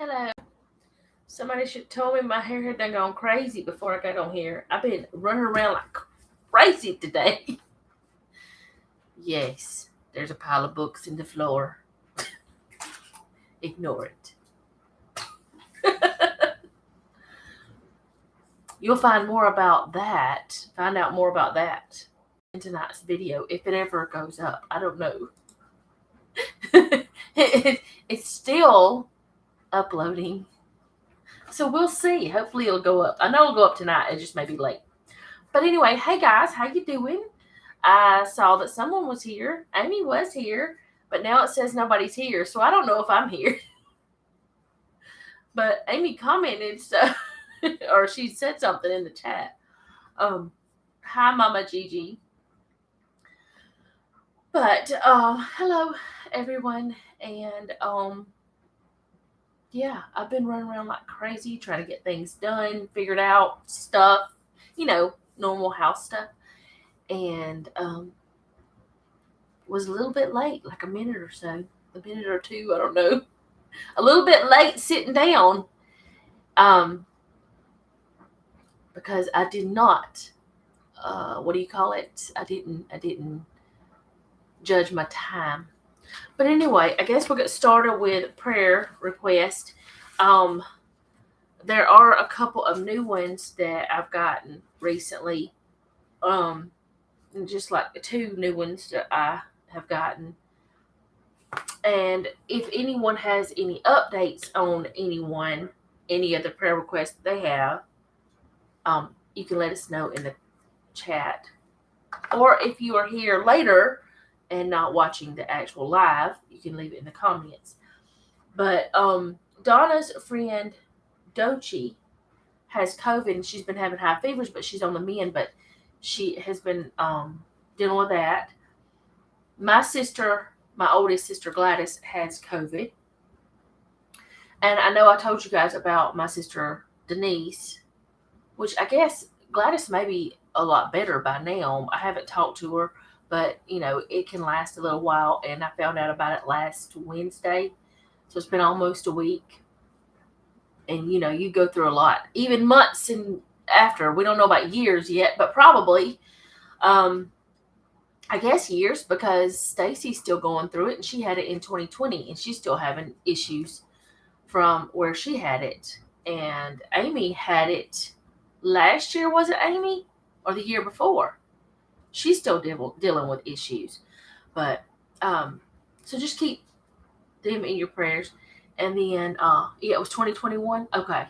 Hello. Somebody should tell me my hair had done gone crazy before I got on here. I've been running around like crazy today. Yes, there's a pile of books in the floor. Ignore it. You'll find out more about that in tonight's video if it ever goes up. I don't know. It's still uploading. So we'll see. Hopefully it'll go up. I know it'll go up tonight. It just may be late. But anyway, hey guys, how you doing? I saw that someone was here. Amy was here, but now it says nobody's here, so I don't know if I'm here. But Amy commented stuff, or she said something in the chat. Hi, Mama Gigi. But hello everyone, and yeah, I've been running around like crazy trying to get things done, figured out stuff, normal house stuff, and was a little bit late, like a minute or two, I don't know. A little bit late sitting down, because I did not, what do you call it? I didn't judge my time. But anyway, I guess we'll get started with prayer request. There are a couple of new ones that I've gotten recently. Just like 2 new ones that I have gotten. And if anyone has any updates on any of the prayer requests they have, you can let us know in the chat. Or if you are here later and not watching the actual live, you can leave it in the comments. But Donna's friend Dochi has COVID, and she's been having high fevers, but she's on the mend, but she has been dealing with that. My oldest sister Gladys, has COVID. And I know I told you guys about my sister Denise, which I guess Gladys may be a lot better by now. I haven't talked to her, but it can last a little while, and I found out about it last Wednesday. So it's been almost a week. And you go through a lot, even months and after. We don't know about years yet, but probably I guess years, because Stacy's still going through it, and she had it in 2020, and she's still having issues from where she had it. And Amy had it last year, was it, Amy? Or the year before? She's still dealing with issues. But so just keep them in your prayers. And then it was 2021. Okay,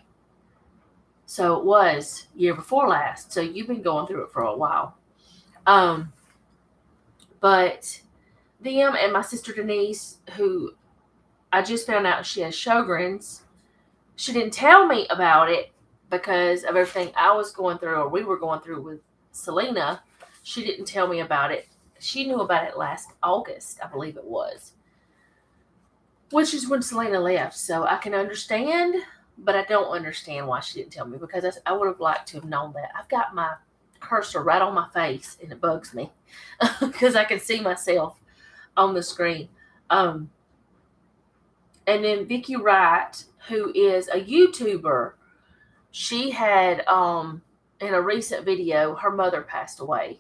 so it was year before last. So you've been going through it for a while. But them and my sister Denise, who I just found out she has Sjogren's, she didn't tell me about it because of everything I was going through, or we were going through with Selena. She didn't tell me about it. She knew about it last August, I believe it was, which is when Selena left. So I can understand, but I don't understand why she didn't tell me, because I would have liked to have known that. I've got my cursor right on my face, and it bugs me because I can see myself on the screen. And then Vicky Wright, who is a YouTuber, she had in a recent video, her mother passed away,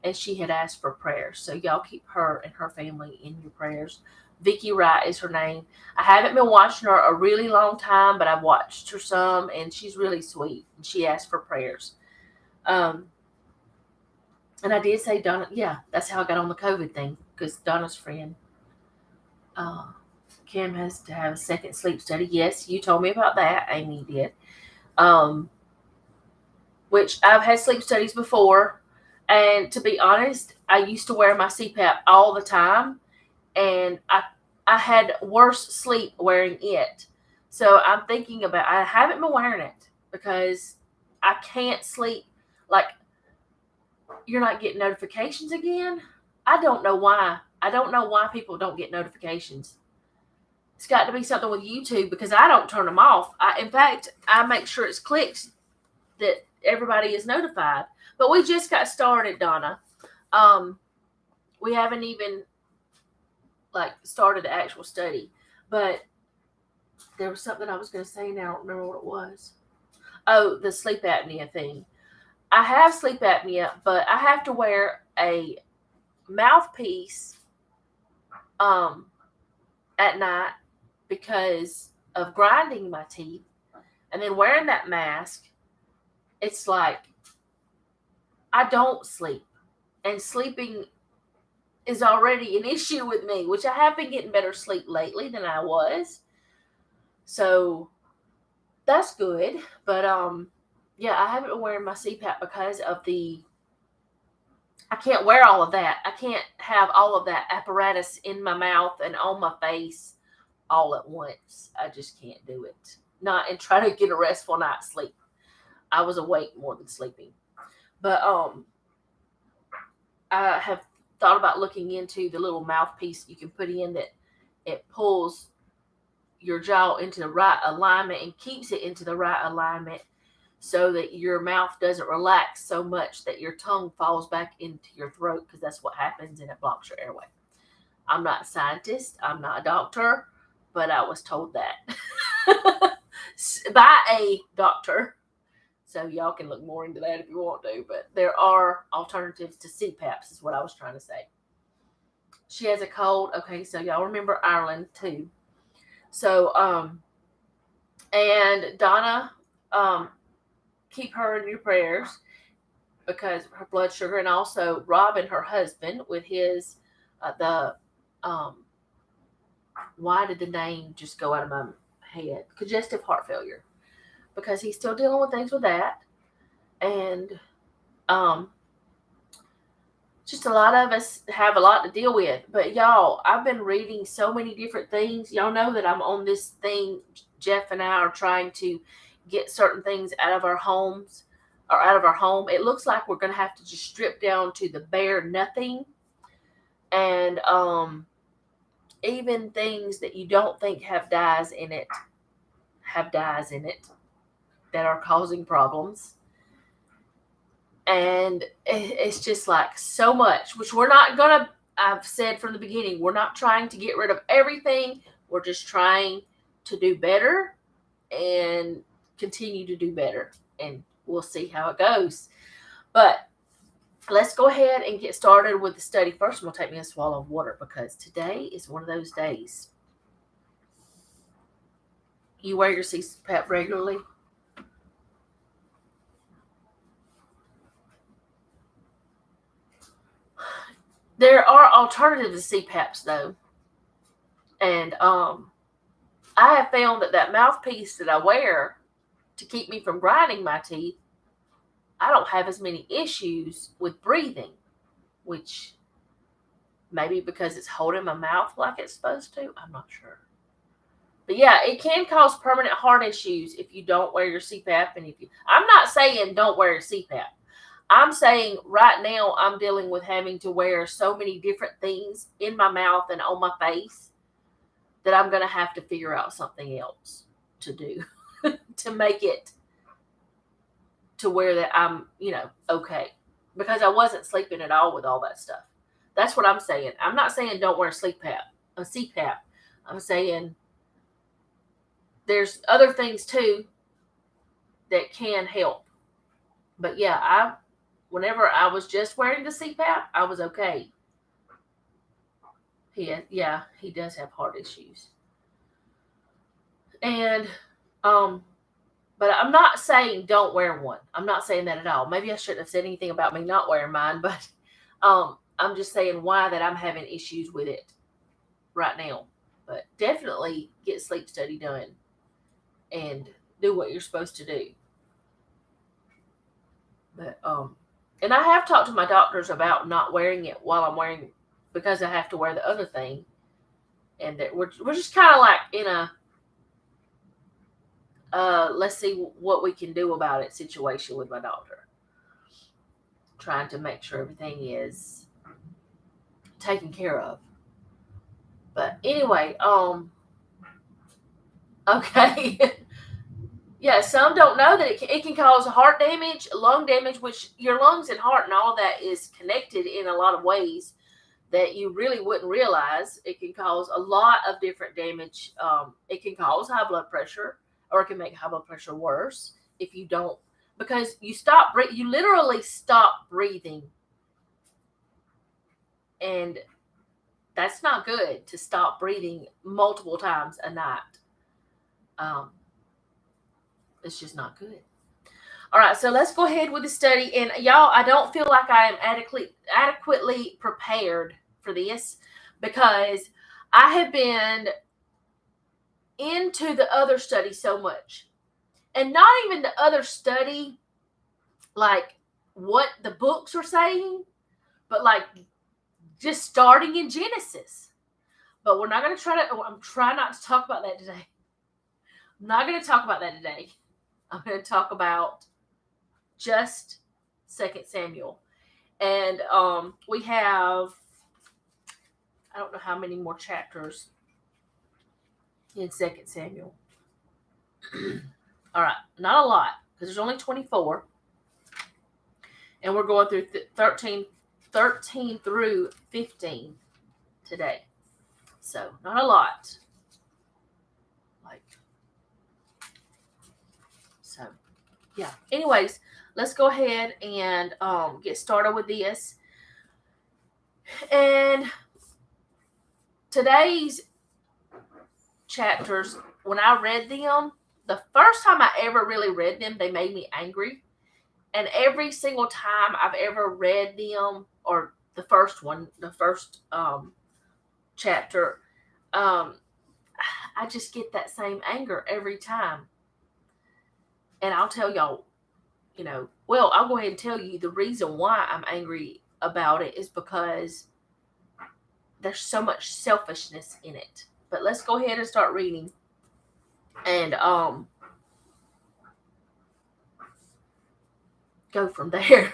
and she had asked for prayers. So y'all keep her and her family in your prayers. Vicky Wright is her name. I haven't been watching her a really long time, but I've watched her some, and she's really sweet, and she asked for prayers. And I did say Donna, yeah, that's how I got on the COVID thing, because Donna's friend, Kim, has to have a second sleep study. Yes, you told me about that. Amy did. Which I've had sleep studies before. And to be honest, I used to wear my CPAP all the time. And I had worse sleep wearing it. So I'm thinking about, I haven't been wearing it because I can't sleep. Like, you're not getting notifications again? I don't know why. I don't know why people don't get notifications. It's got to be something with YouTube, because I don't turn them off. In fact, I make sure it's clicked that everybody is notified. But we just got started, Donna. We haven't even started the actual study. But There was something I was going to say now. I don't remember what it was. Oh, the sleep apnea thing. I have sleep apnea, but I have to wear a mouthpiece um, at night because of grinding my teeth. And then wearing that mask, it's like I don't sleep. And sleeping is already an issue with me, which I have been getting better sleep lately than I was. So that's good. But yeah, I haven't been wearing my CPAP because of I can't wear all of that. I can't have all of that apparatus in my mouth and on my face all at once. I just can't do it. Not and try to get a restful night's sleep. I was awake more than sleeping. But I have thought about looking into the little mouthpiece you can put in that it pulls your jaw into the right alignment and keeps it into the right alignment so that your mouth doesn't relax so much that your tongue falls back into your throat, because that's what happens and it blocks your airway. I'm not a scientist, I'm not a doctor, but I was told that by a doctor. So y'all can look more into that if you want to, but there are alternatives to CPAPs is what I was trying to say. She has a cold. Okay, so y'all remember Ireland too. So and Donna, keep her in your prayers because her blood sugar, and also Robin, her husband, with his why did the name just go out of my head? Congestive heart failure, because he's still dealing with things with that, and just a lot of us have a lot to deal with. But y'all, I've been reading so many different things. Y'all know that I'm on this thing. Jeff and I are trying to get certain things out of our homes or out of our home. It looks like we're going to have to just strip down to the bare nothing. And even things that you don't think have dyes in it that are causing problems. And it's just like so much, which we're not going to, I've said from the beginning, we're not trying to get rid of everything. We're just trying to do better and continue to do better. And we'll see how it goes. But let's go ahead and get started with the study. First, I'm going to take me a swallow of water because today is one of those days. You wear your CPAP regularly? There are alternatives to CPAPs, though. And I have found that mouthpiece that I wear to keep me from grinding my teeth, I don't have as many issues with breathing, which maybe because it's holding my mouth like it's supposed to. I'm not sure. But yeah, it can cause permanent heart issues if you don't wear your CPAP. And I'm not saying don't wear your CPAP. I'm saying right now I'm dealing with having to wear so many different things in my mouth and on my face that I'm going to have to figure out something else to do to make it to where that I'm, okay. Because I wasn't sleeping at all with all that stuff. That's what I'm saying. I'm not saying don't wear a CPAP. I'm saying there's other things too that can help. But yeah, whenever I was just wearing the CPAP, I was okay. He does have heart issues. And but I'm not saying don't wear one. I'm not saying that at all. Maybe I shouldn't have said anything about me not wearing mine, but I'm just saying why that I'm having issues with it right now. But definitely get sleep study done and do what you're supposed to do. But and I have talked to my doctors about not wearing it while I'm wearing, because I have to wear the other thing, and that we're just kind of like in a let's see what we can do about it situation with my doctor, trying to make sure everything is taken care of. But anyway, okay. Yeah, some don't know that it can cause heart damage, lung damage, which your lungs and heart and all that is connected in a lot of ways that you really wouldn't realize. It can cause a lot of different damage. It can cause high blood pressure, or it can make high blood pressure worse if you don't, because you literally stop breathing, and that's not good to stop breathing multiple times a night. It's just not good. All right, so let's go ahead with the study. And y'all, I don't feel like I am adequately prepared for this, because I have been into the other study so much. And not even the other study, like what the books are saying, but like just starting in Genesis. But we're not going to I'm trying not to talk about that today. I'm not going to talk about that today. I'm going to talk about just 2 Samuel. And we have, I don't know how many more chapters in 2 Samuel. All right, not a lot, because there's only 24. And we're going through 13 through 15 today. So, not a lot. Yeah. Anyways, let's go ahead and get started with this. And today's chapters, when I read them, the first time I ever really read them, they made me angry. And every single time I've ever read them, or the first chapter, I just get that same anger every time. And I'll tell y'all, I'll go ahead and tell you the reason why I'm angry about it is because there's so much selfishness in it. But let's go ahead and start reading. And go from there.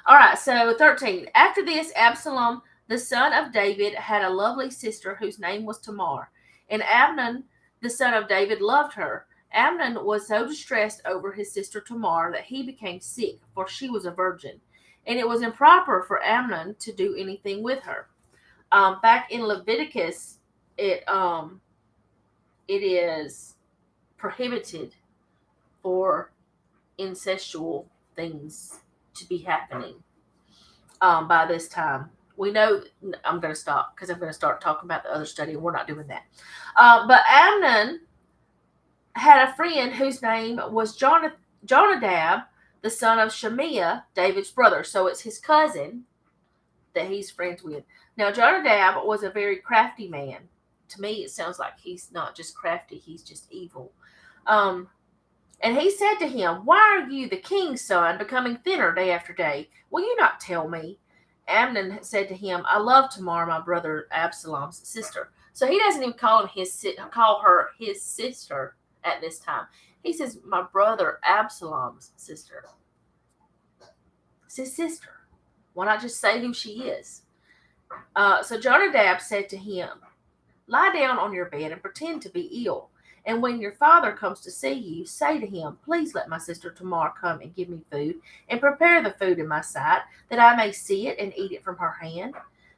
All right, so 13. After this, Absalom, the son of David, had a lovely sister whose name was Tamar. And Amnon, the son of David, loved her. Amnon was so distressed over his sister Tamar that he became sick, for she was a virgin. And it was improper for Amnon to do anything with her. Back in Leviticus, it is prohibited for incestual things to be happening by this time. We know, I'm going to stop because I'm going to start talking about the other study, and we're not doing that. But Amnon had a friend whose name was Jonadab, the son of Shemiah, David's brother. So it's his cousin that he's friends with. Now, Jonadab was a very crafty man. To me, it sounds like he's not just crafty, he's just evil. And he said to him, "Why are you, the king's son, becoming thinner day after day? Will you not tell me?" Amnon said to him, "I love Tamar, my brother Absalom's sister." So he doesn't even call her his sister at this time. He says, "My brother Absalom's sister." It's his sister. Why not just say who she is? So Jonadab said to him, "Lie down on your bed and pretend to be ill. And when your father comes to see you, say to him, 'Please let my sister Tamar come and give me food, and prepare the food in my sight, that I may see it and eat it from her hand.'"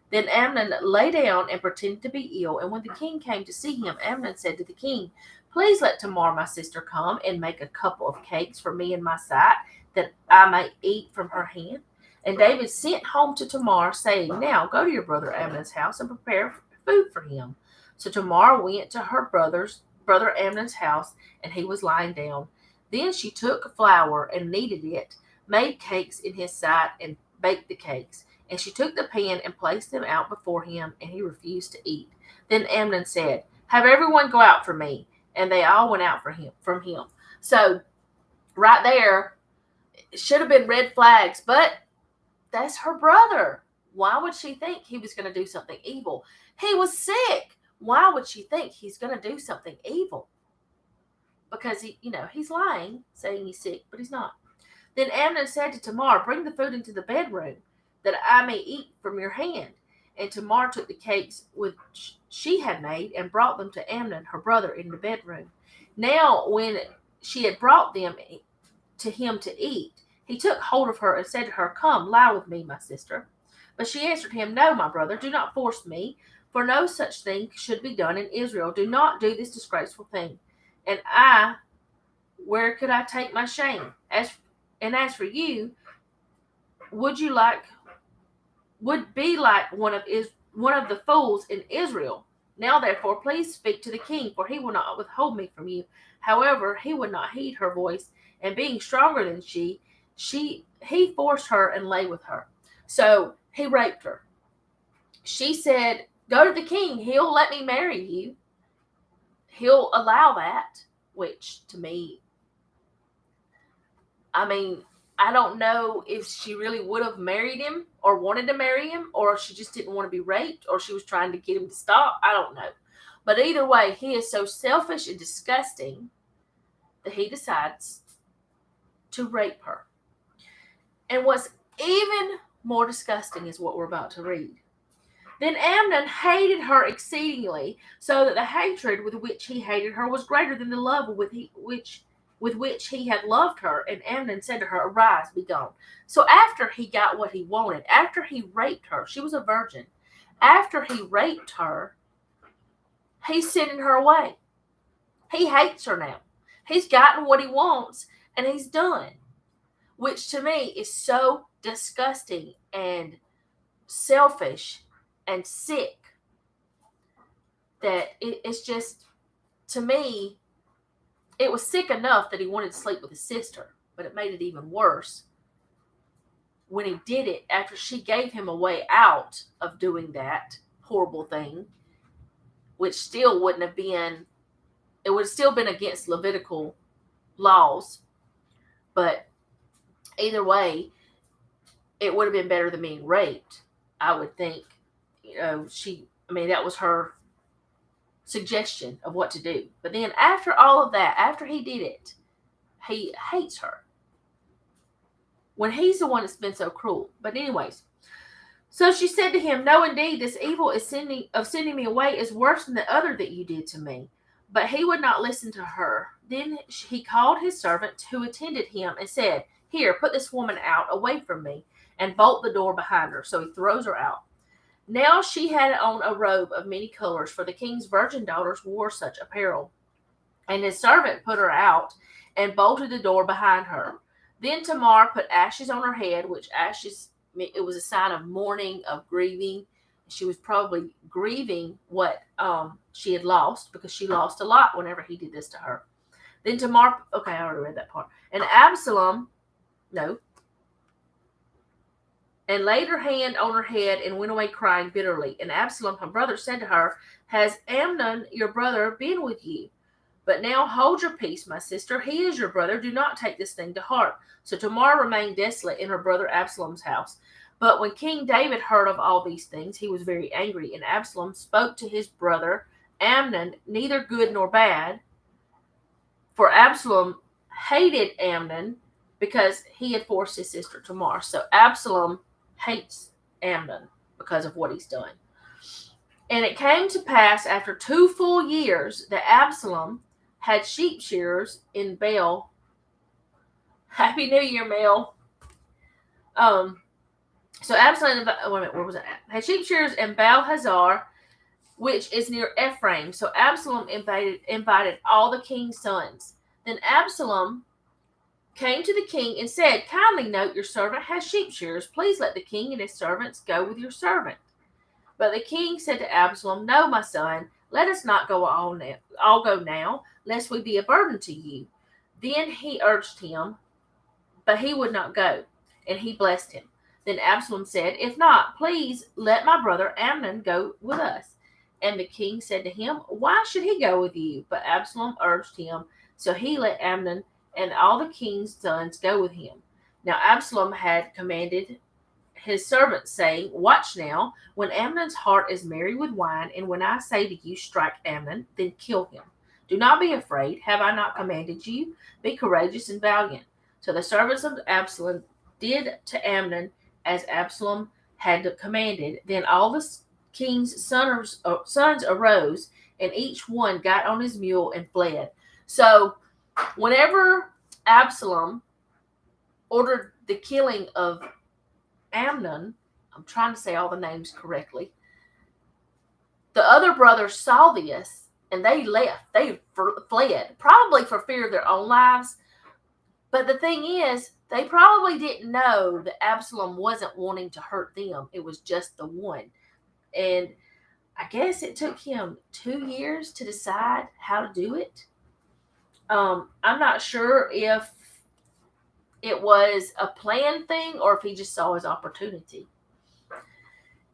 Then Amnon lay down and pretended to be ill. And when the king came to see him, Amnon said to the king, "Please let Tamar, my sister, come and make a couple of cakes for me in my sight, that I may eat from her hand." And David sent home to Tamar, saying, "Now go to your brother Amnon's house and prepare food for him." So Tamar went to her brother Amnon's house, and he was lying down. Then she took flour and kneaded it, made cakes in his sight, and baked the cakes. And she took the pan and placed them out before him, and he refused to eat. Then Amnon said, "Have everyone go out for me." And they all went out from him. So right there, it should have been red flags, but that's her brother. Why would she think he was going to do something evil? He was sick. Why would she think he's going to do something evil? Because he's lying, saying he's sick, but he's not. Then Amnon said to Tamar, "Bring the food into the bedroom, that I may eat from your hand." And Tamar took the cakes which she had made and brought them to Amnon, her brother, in the bedroom. Now, when she had brought them to him to eat, he took hold of her and said to her, "Come, lie with me, my sister." But she answered him, No, my brother, do not force me, for no such thing should be done in Israel. Do not do this disgraceful thing. And where could I take my shame? As for you, would you like would be like one of the fools in Israel. Now therefore please speak to the king, for he will not withhold me from you. However, he would not heed her voice, and being stronger than he forced her and lay with her. So he raped her. She said, Go to the king, he'll let me marry you. He'll allow that, which to me, I mean, I don't know if she really would have married him or wanted to marry him, or she just didn't want to be raped, or she was trying to get him to stop. I don't know. But either way, he is so selfish and disgusting that he decides to rape her. And what's even more disgusting is what we're about to read. Then Amnon hated her exceedingly, so that the hatred with which he hated her was greater than the love with which he had loved her. And Amnon said to her, Arise, be gone. So after he got what he wanted, after he raped her, she was a virgin. After he raped her, he's sending her away. He hates her now. He's gotten what he wants, and he's done. Which to me is so disgusting and selfish and sick that it's just, to me, it was sick enough that he wanted to sleep with his sister, but it made it even worse when he did it after she gave him a way out of doing that horrible thing, which still wouldn't have been, it would have still been against Levitical laws, but either way, it would have been better than being raped, I would think. That was her suggestion of what to do. But then after all of that, after he did it, he hates her. When he's the one that's been so cruel. But anyways, so she said to him, No, indeed, this evil of sending me away is worse than the other that you did to me. But he would not listen to her. Then he called his servant who attended him and said, Here, put this woman out, away from me, and bolt the door behind her. So he throws her out. Now she had on a robe of many colors, for the king's virgin daughters wore such apparel. And his servant put her out and bolted the door behind her. Then Tamar put ashes on her head, which ashes, it was a sign of mourning, of grieving. She was probably grieving what she had lost, because she lost a lot whenever he did this to her. Then Tamar, okay, I already read that part. And and laid her hand on her head and went away crying bitterly. And Absalom, her brother, said to her, Has Amnon, your brother, been with you? But now hold your peace, my sister. He is your brother. Do not take this thing to heart. So Tamar remained desolate in her brother Absalom's house. But when King David heard of all these things, he was very angry. And Absalom spoke to his brother Amnon, neither good nor bad. For Absalom hated Amnon because he had forced his sister Tamar. So Absalom hates Amnon because of what he's done. And it came to pass after 2 full years that Absalom had sheep shearers in Baal. Happy New Year, Mel. So Absalom, where was it at? Had sheep shearers in Baal Hazor, which is near Ephraim. So Absalom invited all the king's sons. Then Absalom came to the king and said, Kindly note your servant has sheep shearers. Please let the king and his servants go with your servant. But the king said to Absalom, No, my son, let us not go all go now, lest we be a burden to you. Then he urged him, but he would not go, and he blessed him. Then Absalom said, If not, please let my brother Amnon go with us. And the king said to him, Why should he go with you? But Absalom urged him, so he let Amnon and all the king's sons go with him. Now Absalom had commanded his servants, saying, Watch now, when Amnon's heart is merry with wine, and when I say to you, Strike Amnon, then kill him. Do not be afraid. Have I not commanded you? Be courageous and valiant. So the servants of Absalom did to Amnon as Absalom had commanded. Then all the king's sons arose, and each one got on his mule and fled. So whenever Absalom ordered the killing of Amnon, I'm trying to say all the names correctly. The other brothers saw this and they left. They fled, probably for fear of their own lives. But the thing is, they probably didn't know that Absalom wasn't wanting to hurt them. It was just the one. And I guess it took him 2 years to decide how to do it. I'm not sure if it was a planned thing or if he just saw his opportunity.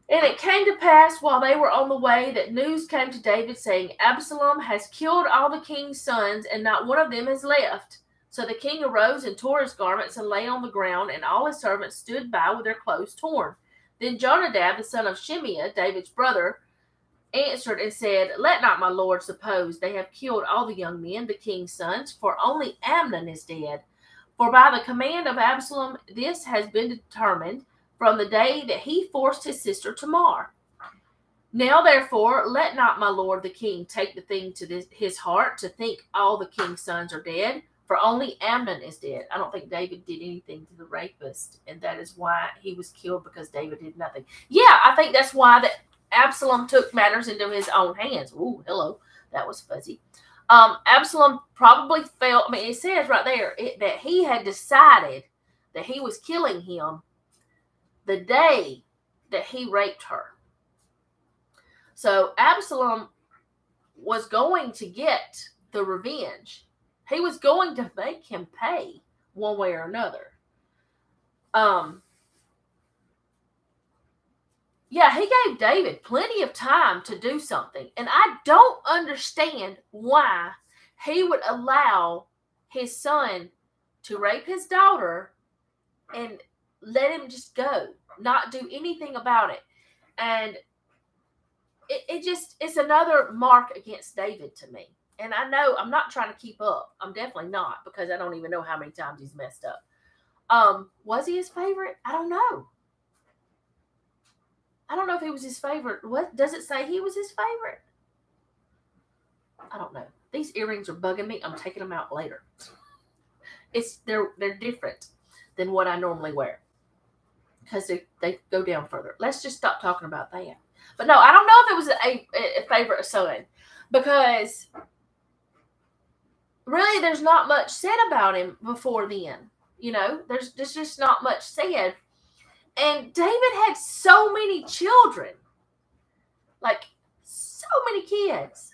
And it came to pass while they were on the way that news came to David saying, Absalom has killed all the king's sons, and not one of them is left. So the king arose and tore his garments and lay on the ground, and all his servants stood by with their clothes torn. Then Jonadab, the son of Shimeah, David's brother, answered and said, Let not my lord suppose they have killed all the young men, the king's sons, for only Amnon is dead. For by the command of Absalom this has been determined from the day that he forced his sister Tamar. Now therefore let not my lord the king take the thing to his heart to think all the king's sons are dead, for only Amnon is dead. I don't think David did anything to the rapist, and that is why he was killed, because David did nothing. Yeah, I think that's why that Absalom took matters into his own hands. Ooh, hello, that was fuzzy. Absalom probably felt, it says right there that he had decided that he was killing him the day that he raped her. So Absalom was going to get the revenge. He was going to make him pay one way or another. Yeah, he gave David plenty of time to do something. And I don't understand why he would allow his son to rape his daughter and let him just go, not do anything about it. And it's another mark against David to me. And I know I'm not trying to keep up. I'm definitely not, because I don't even know how many times he's messed up. Was he his favorite? I don't know. I don't know if he was his favorite. What does it say he was his favorite? I don't know. These earrings are bugging me. I'm taking them out later. They're different than what I normally wear, because they go down further. Let's just stop talking about that. But no, I don't know if it was a favorite son, because really there's not much said about him before then. There's just not much said. And David had so many children, like so many kids.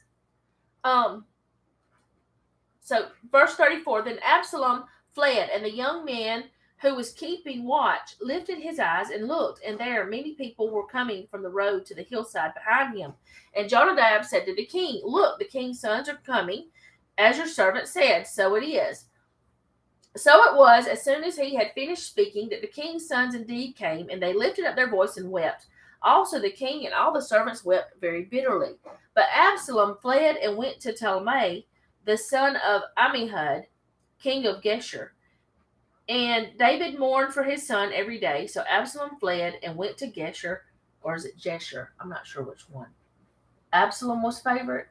So verse 34, then Absalom fled, and the young man who was keeping watch lifted his eyes and looked, and there many people were coming from the road to the hillside behind him. And Jonadab said to the king, Look, the king's sons are coming, as your servant said, so it is. So it was, as soon as he had finished speaking, that the king's sons indeed came, and they lifted up their voice and wept. Also the king and all the servants wept very bitterly. But Absalom fled and went to Talmai, the son of Ammihud, king of Geshur. And David mourned for his son every day. So Absalom fled and went to Geshur, or is it Jeshur? I'm not sure which one. Absalom was favorite?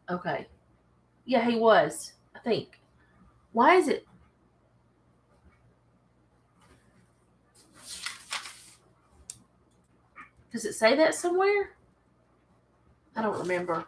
Okay. Yeah, he was, I think. Why is it? Does it say that somewhere? I don't remember.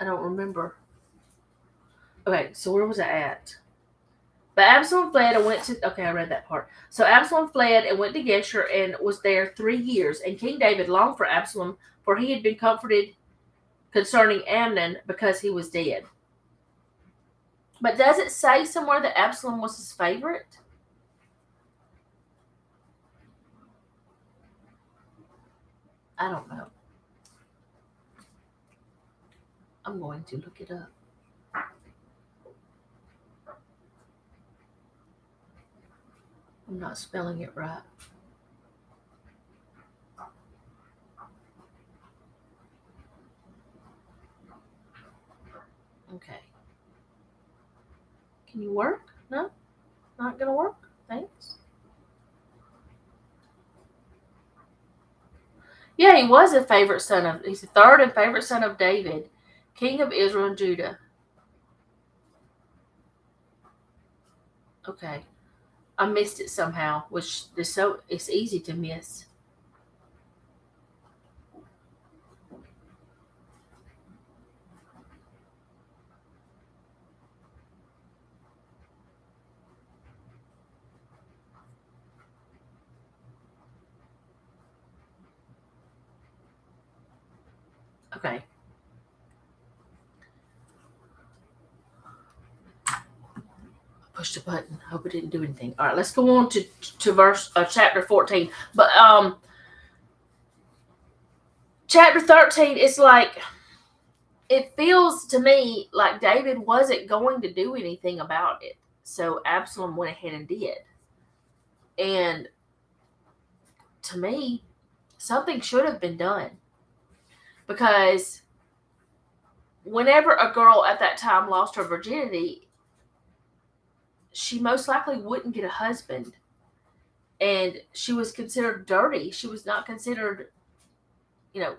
I don't remember. Okay, so where was I at? But Absalom fled and went to... Okay, I read that part. So Absalom fled and went to Geshur and was there 3 years. And King David longed for Absalom, for he had been comforted concerning Amnon because he was dead. But does it say somewhere that Absalom was his favorite? I don't know. I'm going to look it up. I'm not spelling it right. Okay. Can you work? No? Not gonna work. Thanks. Yeah, he was a favorite son of. He's the third and favorite son of David, king of Israel and Judah. Okay, I missed it somehow, which is so it's easy to miss. Okay, push the button. Hope it didn't do anything. All right, let's go on to verse chapter 14. But chapter 13 is like it feels to me like David wasn't going to do anything about it. So Absalom went ahead and did. And to me, something should have been done because whenever a girl at that time lost her virginity, she most likely wouldn't get a husband. And she was considered dirty. She was not considered,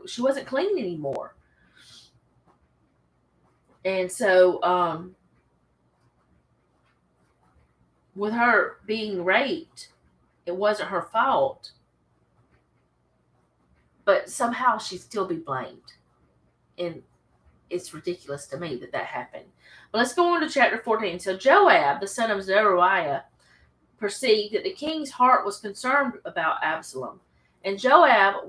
she wasn't clean anymore. And so, with her being raped, it wasn't her fault, but somehow she'd still be blamed. And it's ridiculous to me that happened. But let's go on to chapter 14. So Joab, the son of Zeruiah, perceived that the king's heart was concerned about Absalom. And Joab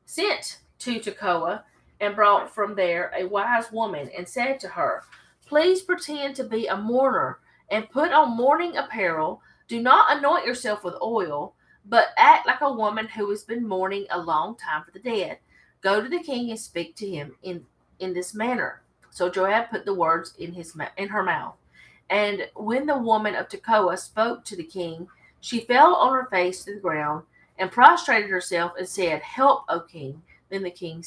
sent to Tekoa, and brought from there a wise woman, and said to her, "Please pretend to be a mourner, and put on mourning apparel. Do not anoint yourself with oil, but act like a woman who has been mourning a long time for the dead. Go to the king and speak to him in this manner." So Joab put the words in her mouth. And when the woman of Tekoa spoke to the king, she fell on her face to the ground and prostrated herself and said, "Help, O king." Then the king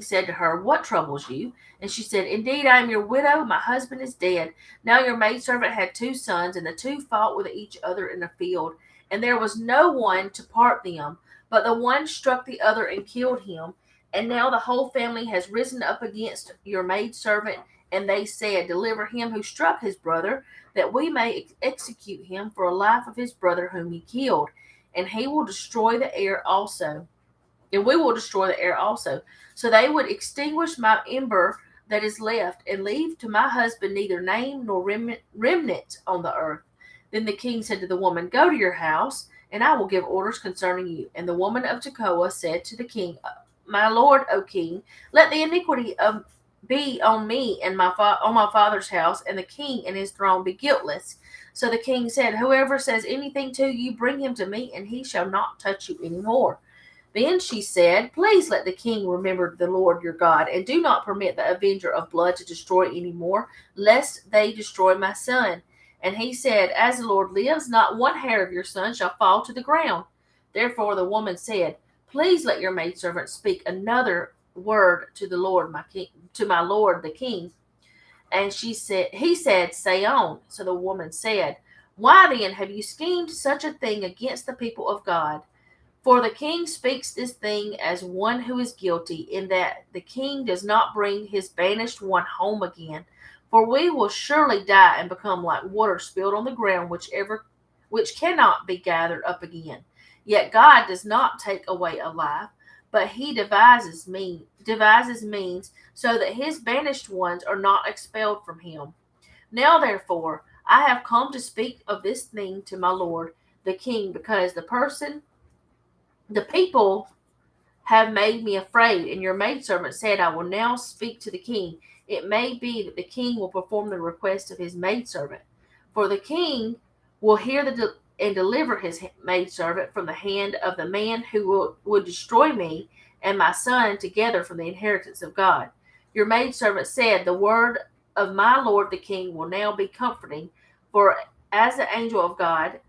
said to her, "What troubles you?" And she said, "Indeed, I am your widow. My husband is dead. Now your maidservant had 2 sons, and the two fought with each other in the field, and there was no one to part them. But the one struck the other and killed him. And now the whole family has risen up against your maidservant, and they said, 'Deliver him who struck his brother, that we may execute him for the life of his brother whom he killed, and he will destroy the heir also. And we will destroy the heir also.' So they would extinguish my ember that is left, and leave to my husband neither name nor remnant on the earth." Then the king said to the woman, "Go to your house, and I will give orders concerning you." And the woman of Tekoa said to the king, "My lord, O king, let the iniquity be on me and on my father's house, and the king and his throne be guiltless." So the king said, "Whoever says anything to you, bring him to me, and he shall not touch you any more." Then she said, "Please let the king remember the Lord your God, and do not permit the avenger of blood to destroy any more, lest they destroy my son." And he said, "As the Lord lives, not one hair of your son shall fall to the ground." Therefore the woman said, "Please let your maidservant speak another word to the Lord to my lord the king." And he said, "Say on." So the woman said, "Why then have you schemed such a thing against the people of God? For the king speaks this thing as one who is guilty, in that the king does not bring his banished one home again. For we will surely die and become like water spilled on the ground, which cannot be gathered up again. Yet God does not take away a life, but he devises means so that his banished ones are not expelled from him. Now therefore I have come to speak of this thing to my lord the king, because the people have made me afraid. And your maidservant said, I will now speak to the king. It may be that the king will perform the request of his maidservant. For the king will hear and deliver his maidservant from the hand of the man who would destroy me and my son together from the inheritance of God." Your maidservant said, "The word of my lord the king will now be comforting, for as the angel of God,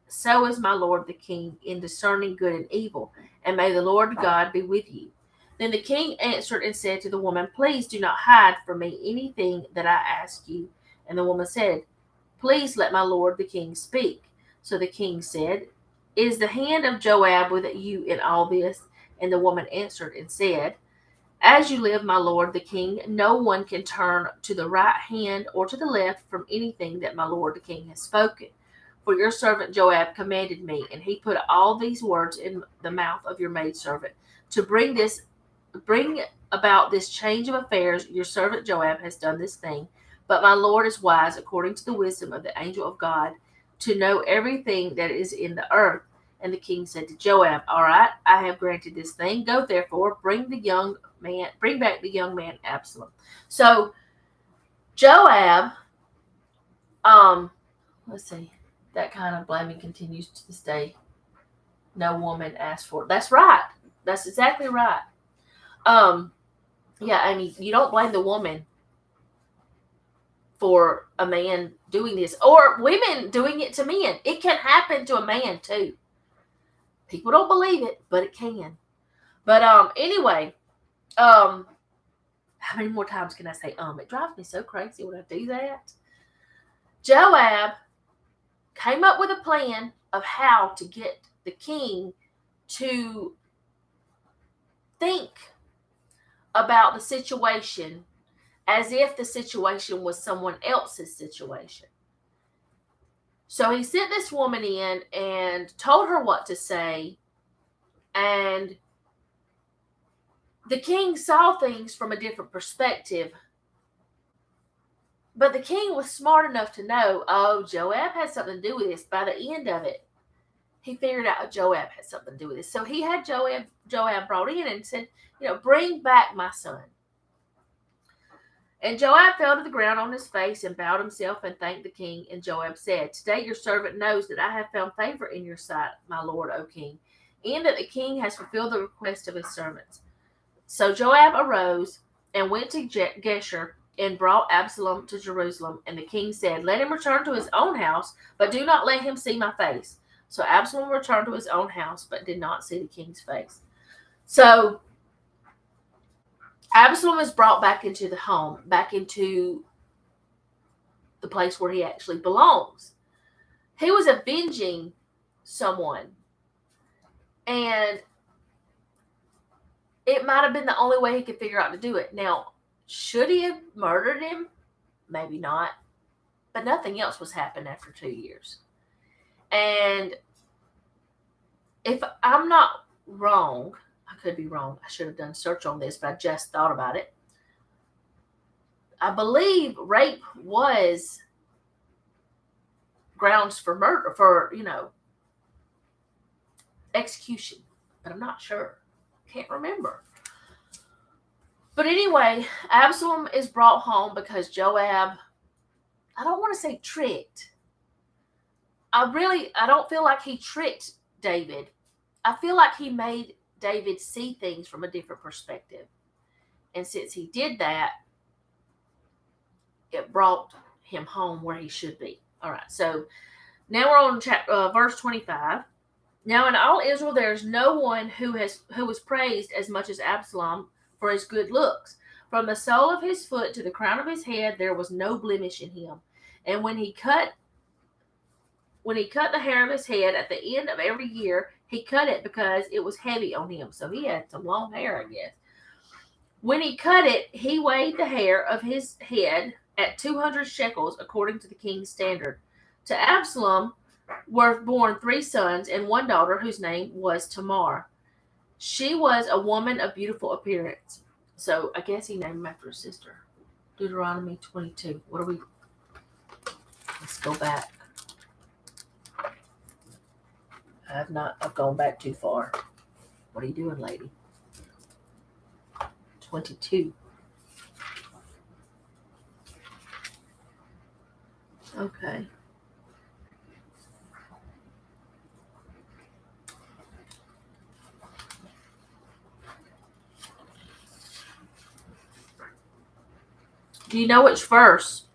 so is my lord the king in discerning good and evil, and may the Lord God be with you." Then the king answered and said to the woman, "Please do not hide from me anything that I ask you." And the woman said, Please let my lord the king speak. So the king said, Is the hand of Joab with you in all this? And the woman answered and said, As you live, my lord the king, no one can turn to the right hand or to the left from anything that my lord the king has spoken. For your servant Joab commanded me, and he put all these words in the mouth of your maidservant. To bring about this change of affairs, your servant Joab has done this thing. But my Lord is wise, according to the wisdom of the angel of God, to know everything that is in the earth. And the king said to Joab, All right, I have granted this thing. Go therefore, bring back the young man Absalom. So Joab, let's see, that kind of blaming continues to this day. No woman asked for it. That's right. That's exactly right. Yeah, I mean, you don't blame the woman for a man doing this, or women doing it to men. It can happen to a man too. People don't believe it, but it can. But anyway, how many more times can I say It drives me so crazy when I do that. Joab came up with a plan of how to get the king to think about the situation as if the situation was someone else's situation. So he sent this woman in and told her what to say, and the king saw things from a different perspective. But the king was smart enough to know, Joab had something to do with this. By the end of it, he figured out Joab had something to do with this. So he had Joab brought in and said, bring back my son. And Joab fell to the ground on his face and bowed himself and thanked the king. And Joab said, Today your servant knows that I have found favor in your sight, my lord, O king, and that the king has fulfilled the request of his servants. So Joab arose and went to Geshur and brought Absalom to Jerusalem. And the king said, Let him return to his own house, but do not let him see my face. So Absalom returned to his own house, but did not see the king's face. So Absalom is brought back into the home, back into the place where he actually belongs. He was avenging someone, and it might have been the only way he could figure out to do it. Now, should he have murdered him? Maybe not. But nothing else was happening after 2 years. And if I'm not wrong, I could be wrong. I should have done search on this, but I just thought about it. I believe rape was grounds for murder, for, execution. But I'm not sure. Can't remember. But anyway, Absalom is brought home because Joab, I don't want to say tricked. I don't feel like he tricked David. I feel like he made David see things from a different perspective. And since he did that, it brought him home where he should be. All right, so now we're on verse 25. Now in all Israel there is no one who was praised as much as Absalom for his good looks. From the sole of his foot to the crown of his head there was no blemish in him. And when he cut the hair of his head at the end of every year, he cut it because it was heavy on him. So he had some long hair, I guess. When he cut it, he weighed the hair of his head at 200 shekels, according to the king's standard. To Absalom were born 3 sons and 1 daughter, whose name was Tamar. She was a woman of beautiful appearance. So I guess he named him after his sister. Deuteronomy 22. Let's go back. I've gone back too far. What are you doing, lady? 22. Okay. Do you know which verse?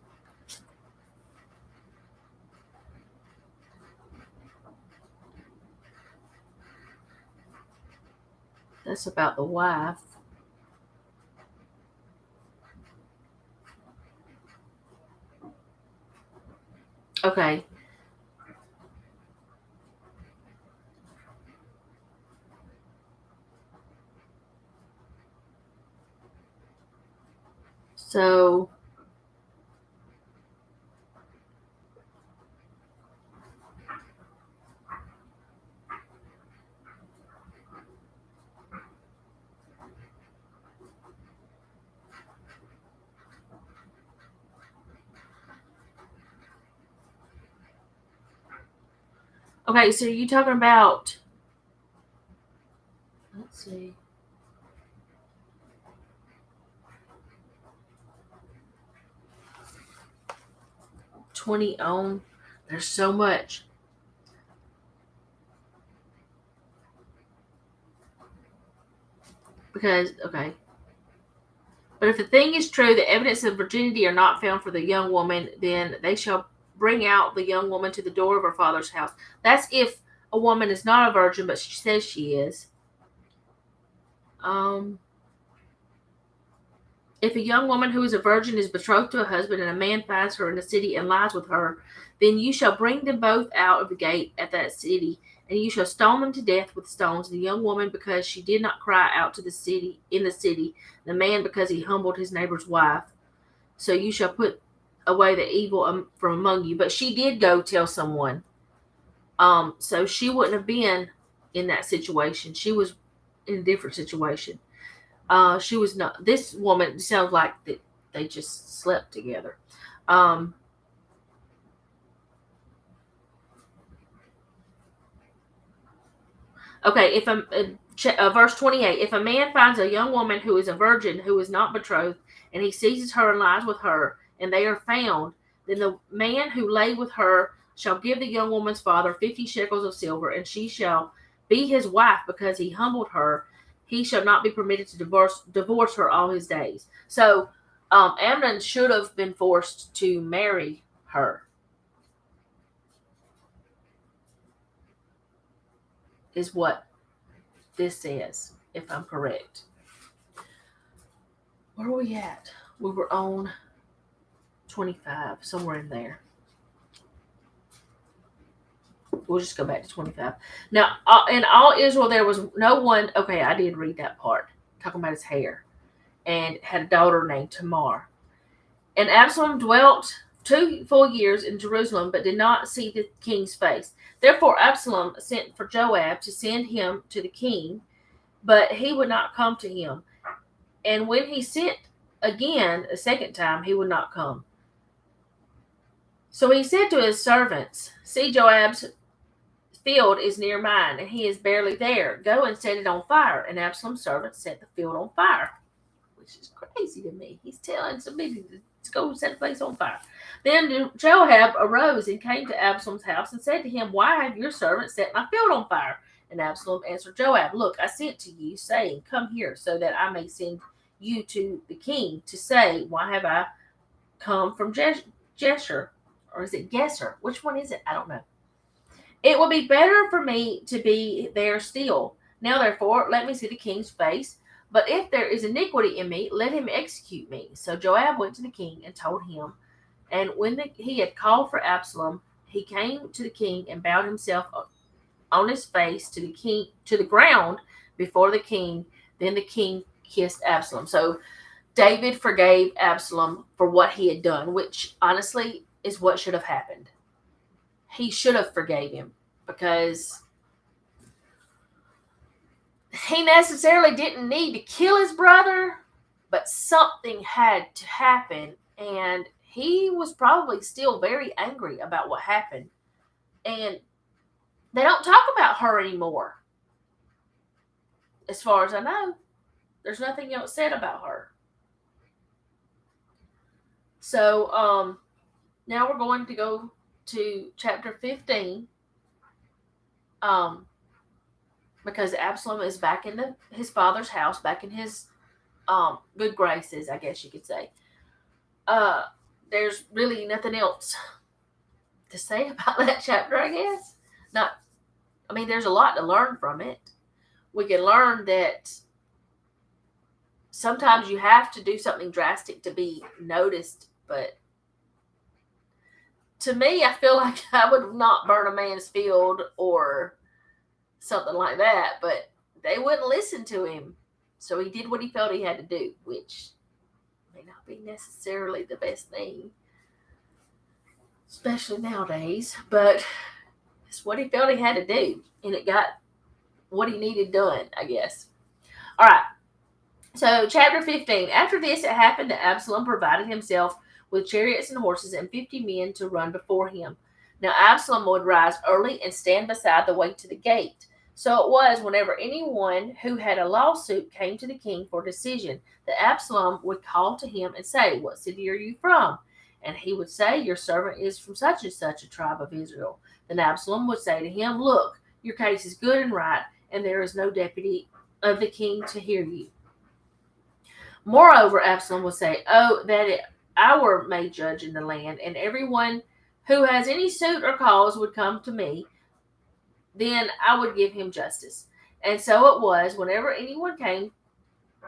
That's about the wife. Okay. So, okay, so you talking about, let's see, 20 on. There's so much. Because, okay. But if the thing is true, the evidence of virginity are not found for the young woman, then they shall bring out the young woman to the door of her father's house. That's if a woman is not a virgin, but she says she is. Um, If a young woman who is a virgin is betrothed to a husband, and a man finds her in the city and lies with her, then you shall bring them both out of the gate at that city, and you shall stone them to death with stones, the young woman because she did not cry out to the city in the city, the man because he humbled his neighbor's wife. So you shall put away the evil from among you. But she did go tell someone. So she wouldn't have been in that situation. She was in a different situation. She was not. This woman sounds like that they just slept together. Um, okay, if verse 28, if a man finds a young woman who is a virgin who is not betrothed, and he seizes her and lies with her, and they are found, then the man who lay with her shall give the young woman's father 50 shekels of silver, and she shall be his wife because he humbled her. He shall not be permitted to divorce her all his days. So Amnon should have been forced to marry her, is what this says, if I'm correct. Where are we at? We were on 25, somewhere in there. We'll just go back to 25. Now, in all Israel, there was no one. Okay, I did read that part, talking about his hair, and had a daughter named Tamar. And Absalom dwelt 2 full years in Jerusalem, but did not see the king's face. Therefore, Absalom sent for Joab to send him to the king, but he would not come to him. And when he sent again a second time, he would not come. So he said to his servants, see, Joab's field is near mine, and he is barely there. Go and set it on fire. And Absalom's servants set the field on fire, which is crazy to me. He's telling somebody to go set the place on fire. Then Joab arose and came to Absalom's house and said to him, why have your servants set my field on fire? And Absalom answered Joab, look, I sent to you, saying, come here, so that I may send you to the king to say, why have I come from Jeshur? Or is it Gesser? Which one is it? I don't know. It will be better for me to be there still. Now, therefore, let me see the king's face. But if there is iniquity in me, let him execute me. So Joab went to the king and told him. And when he had called for Absalom, he came to the king and bowed himself on his face to the ground before the king. Then the king kissed Absalom. So David forgave Absalom for what he had done, which honestly is what should have happened. He should have forgave him because he necessarily didn't need to kill his brother, but something had to happen, and he was probably still very angry about what happened. And they don't talk about her anymore. As far as I know, there's nothing else said about her. So now we're going to go to chapter 15, because Absalom is back in his father's house, back in his good graces, I guess you could say. There's really nothing else to say about that chapter, I guess. There's a lot to learn from it. We can learn that sometimes you have to do something drastic to be noticed, but to me, I feel like I would not burn a man's field or something like that, but they wouldn't listen to him. So he did what he felt he had to do, which may not be necessarily the best thing, especially nowadays, but it's what he felt he had to do, and it got what he needed done, I guess. All right. So, chapter 15. After this, it happened that Absalom provided himself with chariots and horses and 50 men to run before him. Now, Absalom would rise early and stand beside the way to the gate. So it was whenever anyone who had a lawsuit came to the king for decision that Absalom would call to him and say, "What city are you from?" And he would say, "Your servant is from such and such a tribe of Israel." Then Absalom would say to him, "Look, your case is good and right, and there is no deputy of the king to hear you." Moreover, Absalom would say, "Oh, that I were made judge in the land, and everyone who has any suit or cause would come to me, then I would give him justice." And so it was, whenever anyone came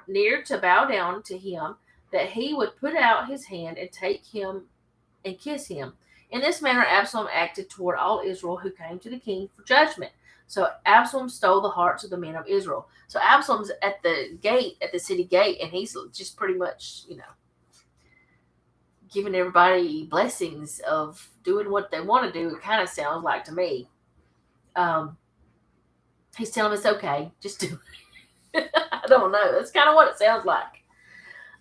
near to bow down to him, that he would put out his hand and take him and kiss him. In this manner, Absalom acted toward all Israel who came to the king for judgment. So Absalom stole the hearts of the men of Israel. So Absalom's at the gate, at the city gate, and he's just pretty much, giving everybody blessings of doing what they want to do. It kind of sounds like to me. He's telling them it's okay, just do it. I don't know. That's kind of what it sounds like.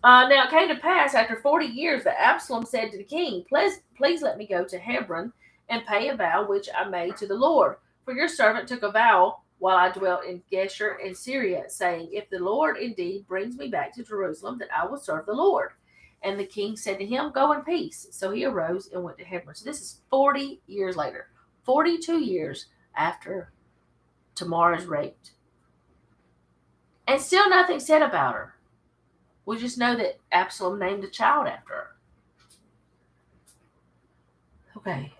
Now it came to pass after 40 years that Absalom said to the king, please let me go to Hebron and pay a vow which I made to the Lord. For your servant took a vow while I dwelt in Geshur in Syria, saying, if the Lord indeed brings me back to Jerusalem, then I will serve the Lord. And the king said to him, go in peace. So he arose and went to Hebron. So this is 40 years later, 42 years after Tamar is raped. And still nothing said about her. We just know that Absalom named a child after her. Okay.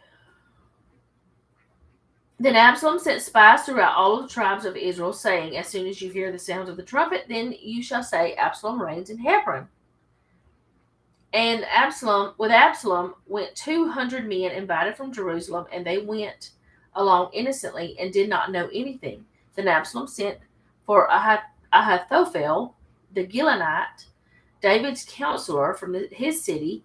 Then Absalom sent spies throughout all of the tribes of Israel, saying, as soon as you hear the sound of the trumpet, then you shall say, Absalom reigns in Hebron. And with Absalom went 200 men invited from Jerusalem, and they went along innocently and did not know anything. Then Absalom sent for Ahithophel, the Gilonite, David's counselor from his city,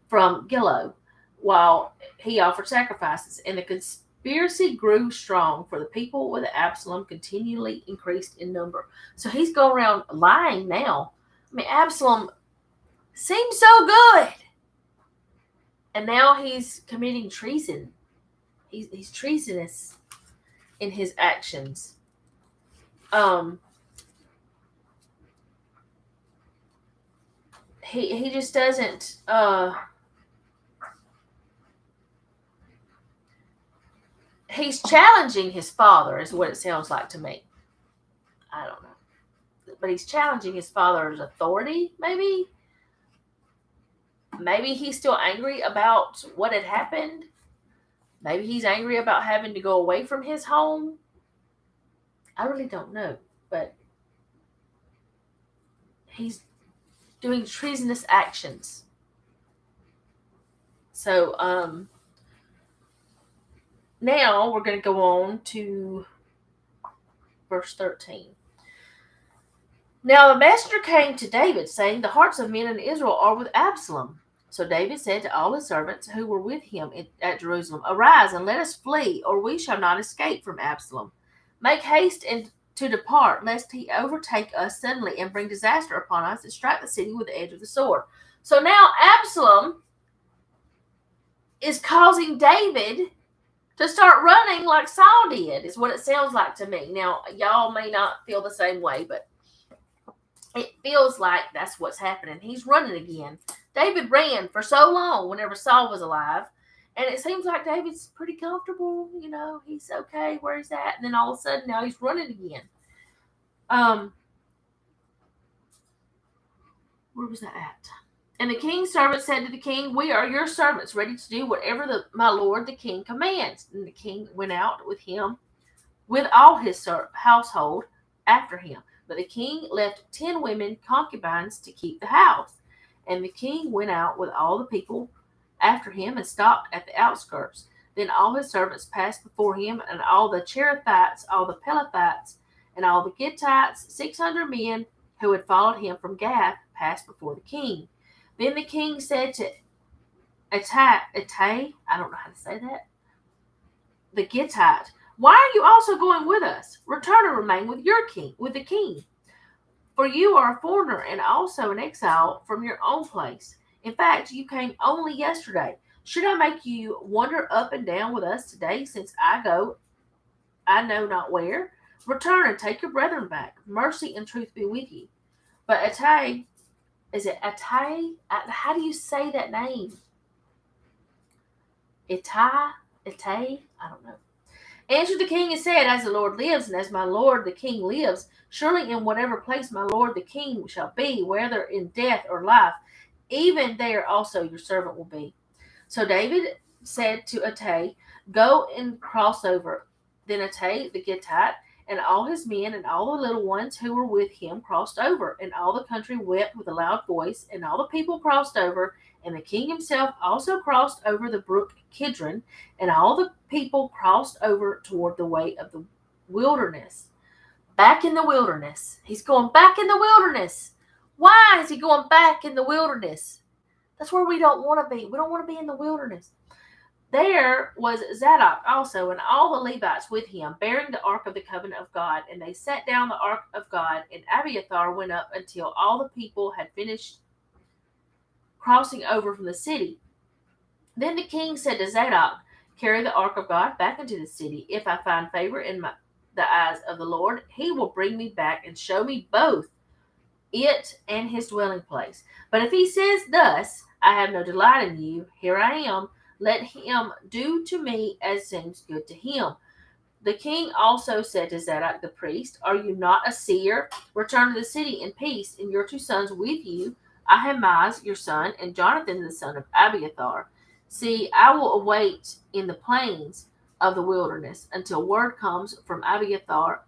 from Gilo, while he offered sacrifices. And the conspiracy grew strong, for the people with Absalom continually increased in number. So he's going around lying now. I mean, Absalom seems so good, and now he's committing treason. He's treasonous in his actions. He just doesn't. He's challenging his father, is what it sounds like to me. I don't know, but he's challenging his father's authority. Maybe he's still angry about what had happened. Maybe he's angry about having to go away from his home. I really don't know, but he's doing treasonous actions. So, now we're going to go on to verse 13. Now the messenger came to David, saying, the hearts of men in Israel are with Absalom. So David said to all his servants who were with him at Jerusalem, arise and let us flee, or we shall not escape from Absalom. Make haste and to depart, lest he overtake us suddenly and bring disaster upon us and strike the city with the edge of the sword. So now Absalom is causing David to start running like Saul did, is what it sounds like to me. Now, y'all may not feel the same way, but it feels like that's what's happening. He's running again. David ran for so long whenever Saul was alive, and it seems like David's pretty comfortable. He's okay where he's at, and then all of a sudden now he's running again. Where was that at? And the king's servant said to the king, we are your servants, ready to do whatever my lord the king commands. And the king went out with him, with all his household after him. But the king left 10 women concubines to keep the house. And the king went out with all the people after him and stopped at the outskirts. Then all his servants passed before him, and all the Cherethites, all the Pelethites, and all the Gittites, 600 men who had followed him from Gath, passed before the king. Then the king said to Ittai, I don't know how to say that, the Gittite, "Why are you also going with us? Return and remain with the king. For you are a foreigner and also an exile from your own place. In fact, you came only yesterday. Should I make you wander up and down with us today, since I go I know not where? Return and take your brethren back. Mercy and truth be with you." But Ittai, is it Ittai? How do you say that name? Ittai? Ittai? I don't know. Answered the king and said, "As the Lord lives, and as my lord the king lives, surely in whatever place my lord the king shall be, whether in death or life, even there also your servant will be." So David said to Ittai, "Go and cross over." Then Ittai the Gittite and all his men and all the little ones who were with him crossed over, and all the country wept with a loud voice, and all the people crossed over, and the king himself also crossed over the brook Kidron, and all the people crossed over toward the way of the wilderness. Back in the wilderness. He's going back in the wilderness. Why is he going back in the wilderness? That's where we don't want to be. We don't want to be in the wilderness. There was Zadok also, and all the Levites with him, bearing the ark of the covenant of God. And they set down the ark of God, and Abiathar went up until all the people had finished crossing over from the city. Then the king said to Zadok, "Carry the ark of God back into the city. If I find favor in the eyes of the Lord, he will bring me back and show me both it and his dwelling place. But if he says thus, I have no delight in you, here I am, let him do to me as seems good to him." The king also said to Zadok the priest, "Are you not a seer? Return to the city in peace, and your 2 sons with you, Ahimaaz your son, and Jonathan the son of Abiathar. See, I will await in the plains of the wilderness until word comes from Abiathar,